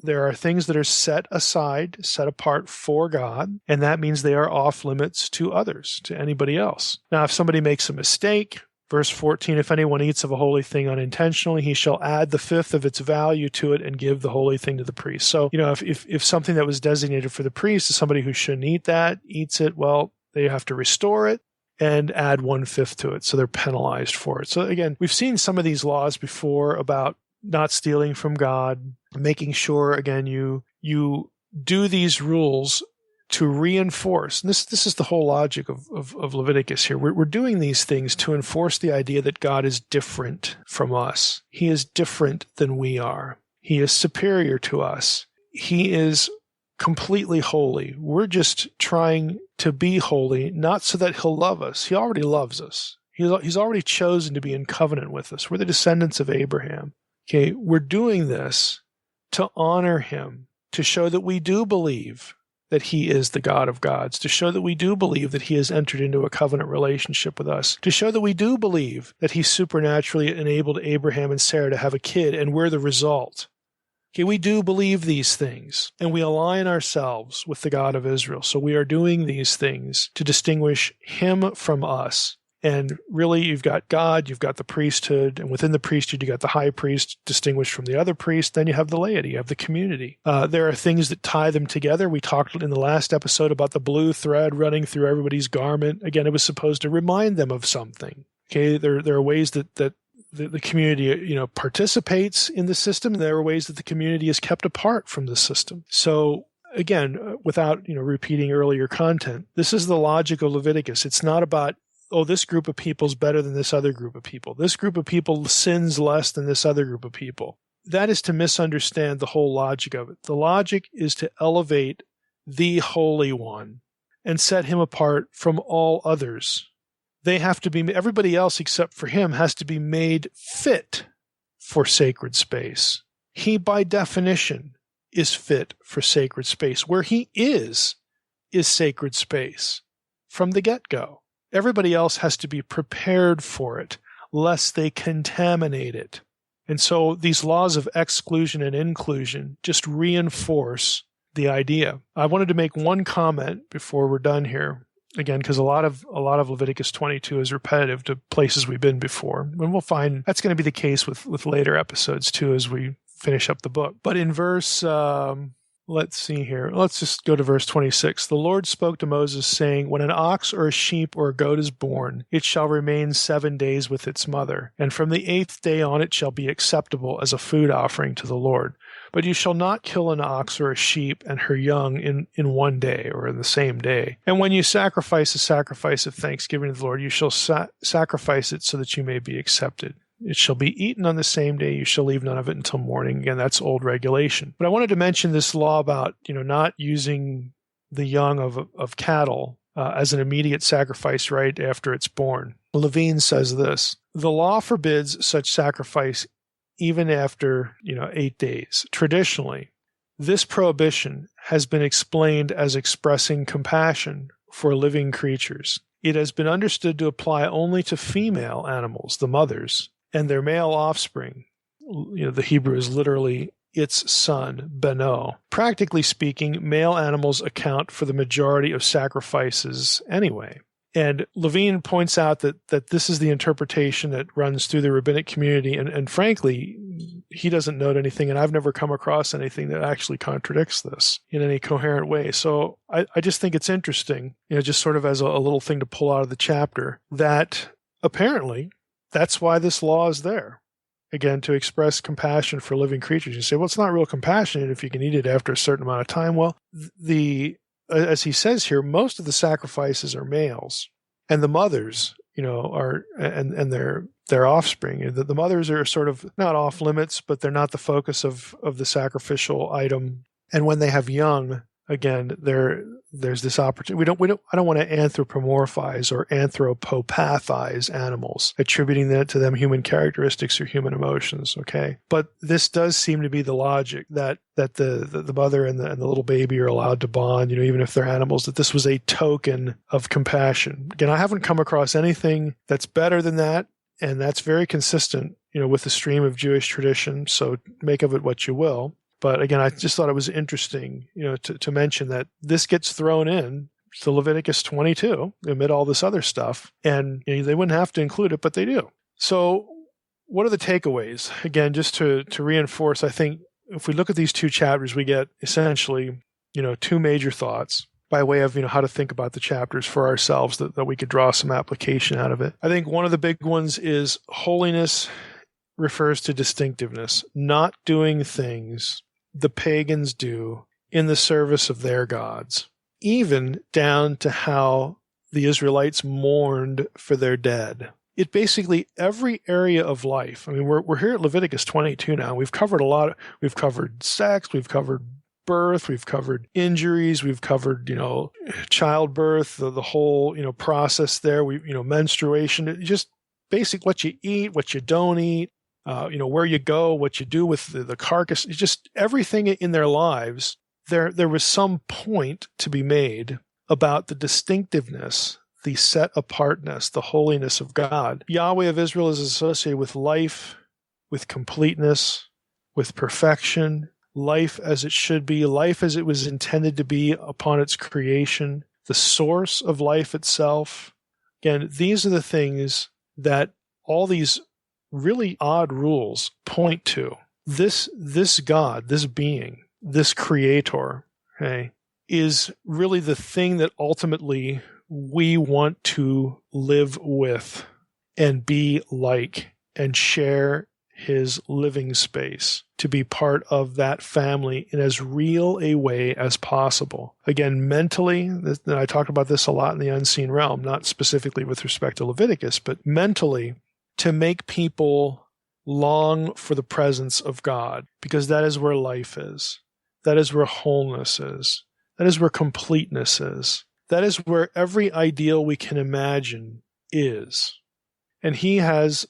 there are things that are set aside, set apart for God, and that means they are off limits to others, to anybody else. Now, if somebody makes a mistake, Verse 14, if anyone eats of a holy thing unintentionally, he shall add the fifth of its value to it and give the holy thing to the priest. So, if something that was designated for the priest is somebody who shouldn't eat that, eats it, well, they have to restore it and add 1/5 to it. So they're penalized for it. So again, we've seen some of these laws before about not stealing from God, making sure, again, you do these rules to reinforce. And this is the whole logic of Leviticus here. We're doing these things to enforce the idea that God is different from us. He is different than we are. He is superior to us. He is completely holy. We're just trying to be holy, not so that he'll love us. He already loves us. He's already chosen to be in covenant with us. We're the descendants of Abraham. Okay, we're doing this to honor him, to show that we do believe that he is the God of gods, to show that we do believe that he has entered into a covenant relationship with us, to show that we do believe that he supernaturally enabled Abraham and Sarah to have a kid, and we're the result. Okay, we do believe these things, and we align ourselves with the God of Israel. So we are doing these things to distinguish him from us. And really, you've got God, you've got the priesthood, and within the priesthood, you got the high priest distinguished from the other priest. Then you have the laity, you have the community. There are things that tie them together. We talked in the last episode about the blue thread running through everybody's garment. Again, it was supposed to remind them of something. Okay, there are ways that the community, participates in the system. There are ways that the community is kept apart from the system. So again, without repeating earlier content, this is the logic of Leviticus. It's not about, oh, this group of people is better than this other group of people. This group of people sins less than this other group of people. That is to misunderstand the whole logic of it. The logic is to elevate the Holy One and set him apart from all others. They have to be, everybody else except for him has to be made fit for sacred space. He, by definition, is fit for sacred space. Where he is sacred space from the get-go. Everybody else has to be prepared for it, lest they contaminate it. And so these laws of exclusion and inclusion just reinforce the idea. I wanted to make one comment before we're done here. Again, because a lot of Leviticus 22 is repetitive to places we've been before. And we'll find that's going to be the case with later episodes too as we finish up the book. But in verse... let's see here. Let's just go to verse 26. The Lord spoke to Moses, saying, when an ox or a sheep or a goat is born, it shall remain 7 days with its mother, and from the 8th day on it shall be acceptable as a food offering to the Lord. But you shall not kill an ox or a sheep and her young in 1 day or in the same day. And when you sacrifice a sacrifice of thanksgiving to the Lord, you shall sacrifice it so that you may be accepted. It shall be eaten on the same day. You shall leave none of it until morning. Again, that's old regulation. But I wanted to mention this law about, not using the young of cattle as an immediate sacrifice right after it's born. Levine says this, the law forbids such sacrifice even after, 8 days. Traditionally, this prohibition has been explained as expressing compassion for living creatures. It has been understood to apply only to female animals, the mothers, and their male offspring. The Hebrew is literally its son, Beno. Practically speaking, male animals account for the majority of sacrifices anyway. And Levine points out that this is the interpretation that runs through the rabbinic community, and frankly, he doesn't note anything, and I've never come across anything that actually contradicts this in any coherent way. So I just think it's interesting, just sort of as a little thing to pull out of the chapter, that apparently that's why this law is there. Again, to express compassion for living creatures. You say, well, it's not real compassionate if you can eat it after a certain amount of time. Well, as he says here, most of the sacrifices are males, and the mothers, are and their offspring. The mothers are sort of not off limits, but they're not the focus of the sacrificial item. And when they have young, again, there's this opportunity. I don't want to anthropomorphize or anthropopathize animals, attributing that to them human characteristics or human emotions. Okay, but this does seem to be the logic that the mother and the little baby are allowed to bond, even if they're animals. That this was a token of compassion. Again, I haven't come across anything that's better than that, and that's very consistent, with the stream of Jewish tradition. So make of it what you will. But again, I just thought it was interesting, to mention that this gets thrown in to Leviticus 22 amid all this other stuff. And they wouldn't have to include it, but they do. So what are the takeaways? Again, just to reinforce, I think if we look at these two chapters, we get essentially, two major thoughts by way of, how to think about the chapters for ourselves that we could draw some application out of it. I think one of the big ones is holiness refers to distinctiveness, not doing things the pagans do in the service of their gods, even down to how the Israelites mourned for their dead. It basically, every area of life, I mean, we're here at Leviticus 22 now. We've covered a lot. We've covered sex. We've covered birth. We've covered injuries. We've covered, childbirth, the whole, process there. Menstruation, just basic what you eat, what you don't eat, where you go, what you do with the carcass, just everything in their lives. There was some point to be made about the distinctiveness, the set-apartness, the holiness of God. Yahweh of Israel is associated with life, with completeness, with perfection, life as it should be, life as it was intended to be upon its creation, the source of life itself. Again, these are the things that all these really odd rules point to. This God, this being, this creator, okay, is really the thing that ultimately we want to live with and be like and share his living space, to be part of that family in as real a way as possible. Again, mentally, and I talked about this a lot in the unseen realm, not specifically with respect to Leviticus, but mentally, to make people long for the presence of God, because that is where life is. That is where wholeness is. That is where completeness is. That is where every ideal we can imagine is. And he has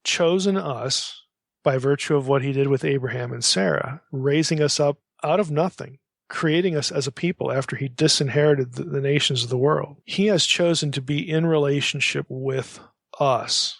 chosen us by virtue of what he did with Abraham and Sarah, raising us up out of nothing, creating us as a people after he disinherited the nations of the world. He has chosen to be in relationship with us.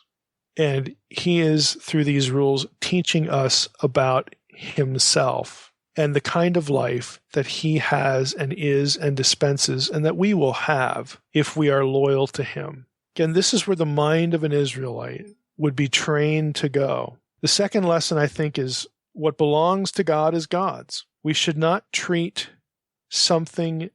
And he is, through these rules, teaching us about himself and the kind of life that he has and is and dispenses and that we will have if we are loyal to him. Again, this is where the mind of an Israelite would be trained to go. The second lesson, I think, is what belongs to God is God's. We should not treat something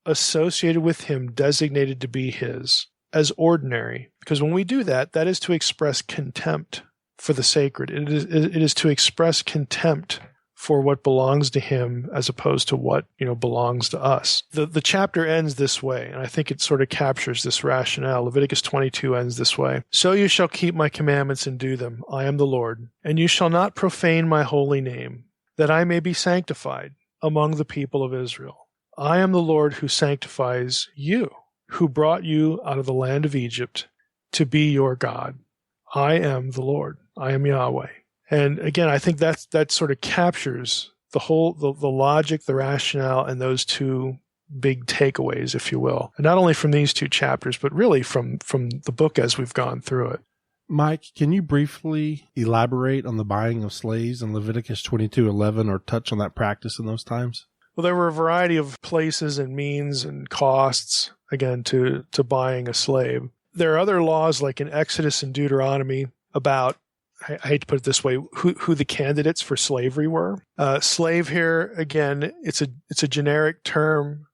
associated with him, designated to be his, as ordinary. Because when we do that, that is to express contempt for the sacred. It is to express contempt for what belongs to him as opposed to what, belongs to us. The chapter ends this way, and I think it sort of captures this rationale. Leviticus 22 ends this way. So you shall keep my commandments and do them. I am the Lord. And you shall not profane my holy name, that I may be sanctified among the people of Israel. I am the Lord who sanctifies you, who brought you out of the land of Egypt to be your God. I am the Lord. I am Yahweh. And again, I think that sort of captures the whole, the logic, the rationale, and those two big takeaways, if you will. And not only from these two chapters, but really from the book as we've gone through it. Mike, can you briefly elaborate on the buying of slaves in Leviticus 22:11, or touch on that practice in those times? Well, there were a variety of places and means and costs, again, to buying a slave. There are other laws like in Exodus and Deuteronomy about, I hate to put it this way, who the candidates for slavery were. Slave here, again, it's a generic term,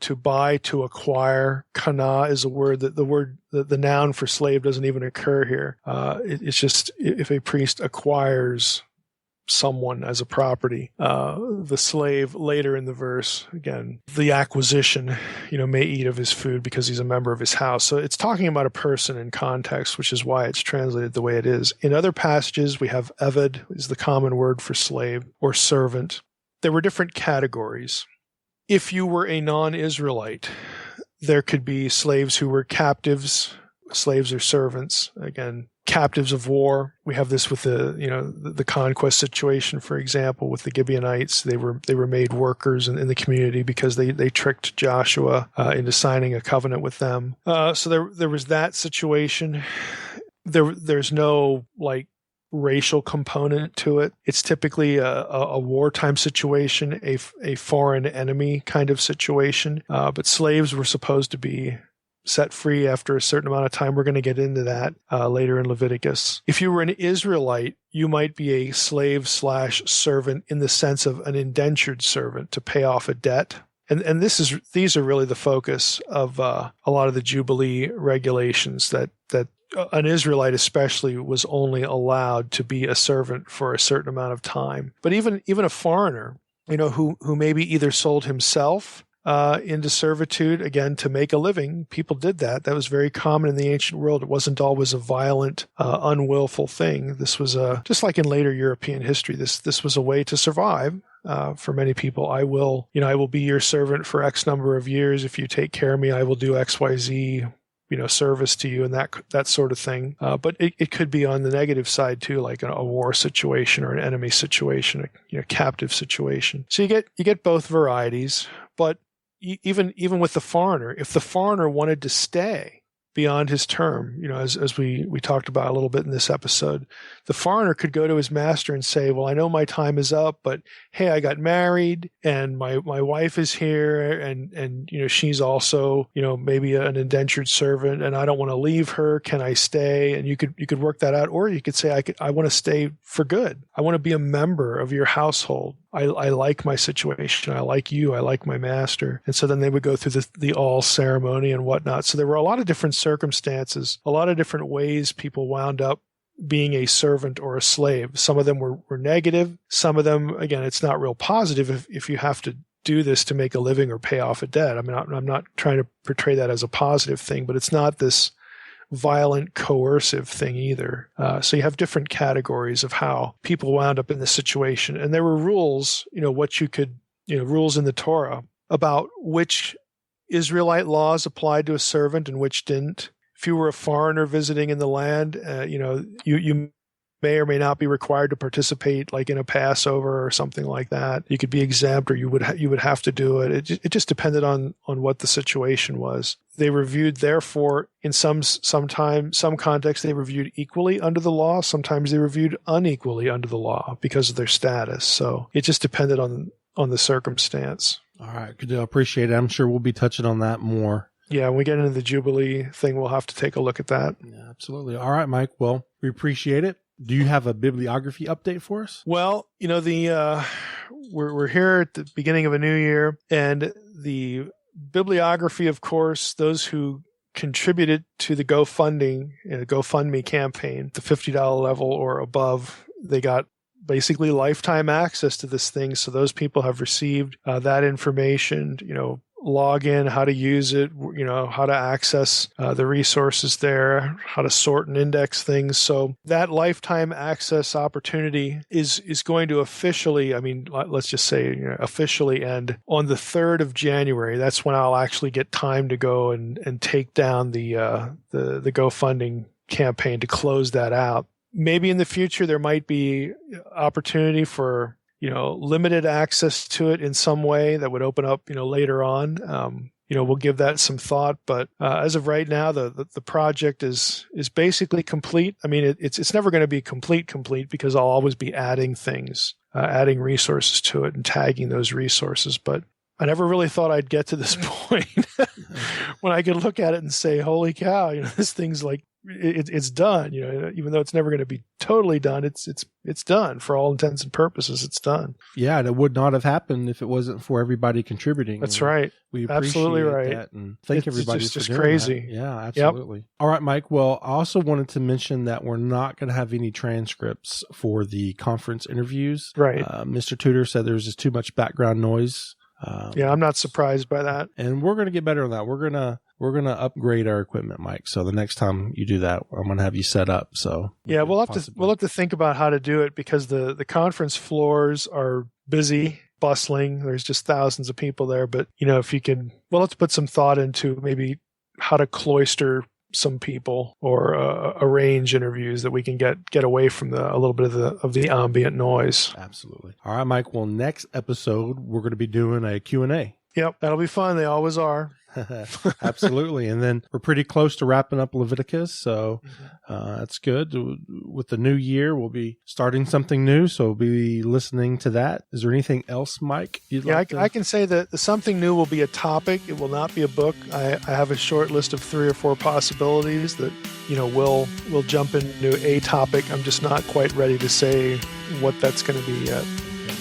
to buy, to acquire. Kana is a word that the noun for slave doesn't even occur here. It's just if a priest acquires someone as a property. The slave later in the verse, again, the acquisition, may eat of his food because he's a member of his house. So it's talking about a person in context, which is why it's translated the way it is. In other passages, we have eved is the common word for slave or servant. There were different categories. If you were a non-Israelite, there could be slaves who were captives, slaves or servants. Again, captives of war. We have this with the conquest situation, for example, with the Gibeonites. They were made workers in the community because they tricked Joshua into signing a covenant with them. So there was that situation. There's no racial component to it. It's typically a wartime situation, a foreign enemy kind of situation. But slaves were supposed to be set free after a certain amount of time. We're going to get into that later in Leviticus. If you were an Israelite, you might be a slave/servant in the sense of an indentured servant to pay off a debt. And these are really the focus of a lot of the Jubilee regulations, that an Israelite especially was only allowed to be a servant for a certain amount of time. But even a foreigner, who maybe either sold himself into servitude, again, to make a living. People did that. That was very common in the ancient world. It wasn't always a violent, unwillful thing. This was just like in later European history. This was a way to survive. For many people, I will be your servant for X number of years. If you take care of me, I will do X, Y, Z, service to you, and that sort of thing. But it could be on the negative side too, like a war situation or an enemy situation, a captive situation. So you get both varieties. But even with the foreigner, if the foreigner wanted to stay beyond his term, as we talked about a little bit in this episode, the foreigner could go to his master and say, well, I know my time is up, but hey, I got married and my wife is here and she's also, maybe an indentured servant and I don't want to leave her. Can I stay? And you could work that out. Or you could say, I want to stay for good. I want to be a member of your household. I like my situation. I like you. I like my master. And so then they would go through the all ceremony and whatnot. So there were a lot of different circumstances, a lot of different ways people wound up being a servant or a slave. Some of them were negative. Some of them, again, it's not real positive if you have to do this to make a living or pay off a debt. I mean, I'm not trying to portray that as a positive thing, but it's not this violent, coercive thing either. So you have different categories of how people wound up in this situation. And there were rules, rules in the Torah about which Israelite laws applied to a servant and which didn't. If you were a foreigner visiting in the land, you may or may not be required to participate, like in a Passover or something like that. You could be exempt, or you would have to do it. It just depended on what the situation was. They reviewed, therefore, in some contexts, they reviewed equally under the law. Sometimes they reviewed unequally under the law because of their status. So it just depended on the circumstance. All right, good deal. Appreciate it. I'm sure we'll be touching on that more. Yeah, when we get into the Jubilee thing, we'll have to take a look at that. Yeah, absolutely. All right, Mike. Well, we appreciate it. Do you have a bibliography update for us? Well, we're here at the beginning of a new year, and the bibliography, of course, those who contributed to the GoFundMe campaign, the $50 level or above, they got basically lifetime access to this thing. So those people have received that information, log in, how to use it, how to access the resources there, how to sort and index things. So that lifetime access opportunity is going to officially, let's just say officially end on the 3rd of January. That's when I'll actually get time to go and take down the GoFundMe campaign to close that out. Maybe in the future there might be opportunity for limited access to it in some way that would open up, later on. We'll give that some thought, but as of right now, the project is basically complete. I mean, it's never going to be complete because I'll always be adding things, adding resources to it and tagging those resources. But I never really thought I'd get to this point when I could look at it and say, holy cow, this thing's like, it's done, even though it's never going to be totally done, it's done for all intents and purposes. It's done. Yeah. And it would not have happened if it wasn't for everybody contributing. That's right. We appreciate absolutely right. that. And thank everybody it's for just doing crazy. That. Yeah, absolutely. Yep. All right, Mike. Well, I also wanted to mention that we're not going to have any transcripts for the conference interviews. Right. Mr. Tudor said there's just too much background noise. Yeah, I'm not surprised by that. And we're going to get better on that. We're going to upgrade our equipment, Mike. So the next time you do that, I'm going to have you set up. So yeah, we'll have to think about how to do it because the conference floors are busy, bustling. There's just thousands of people there. But if you can, let's put some thought into maybe how to cloister some people or arrange interviews that we can get away from a little bit of the ambient noise. Absolutely. All right, Mike. Well, next episode we're going to be doing a Q&A. Yep, that'll be fun. They always are. Absolutely. And then we're pretty close to wrapping up Leviticus, so that's good. With the new year, we'll be starting something new, so we'll be listening to that. Is there anything else, Mike, you'd like to... I can say that the something new will be a topic. It will not be a book. I have a short list of 3 or 4 possibilities that, we'll jump into a topic. I'm just not quite ready to say what that's going to be yet.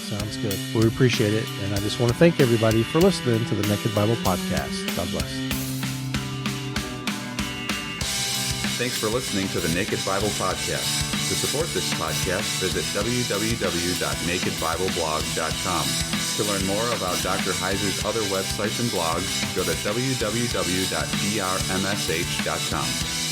Sounds good. Well, we appreciate it. And I just want to thank everybody for listening to the Naked Bible Podcast. God bless. Thanks for listening to the Naked Bible Podcast. To support this podcast, visit www.nakedbibleblog.com. To learn more about Dr. Heiser's other websites and blogs, go to www.drmsh.com.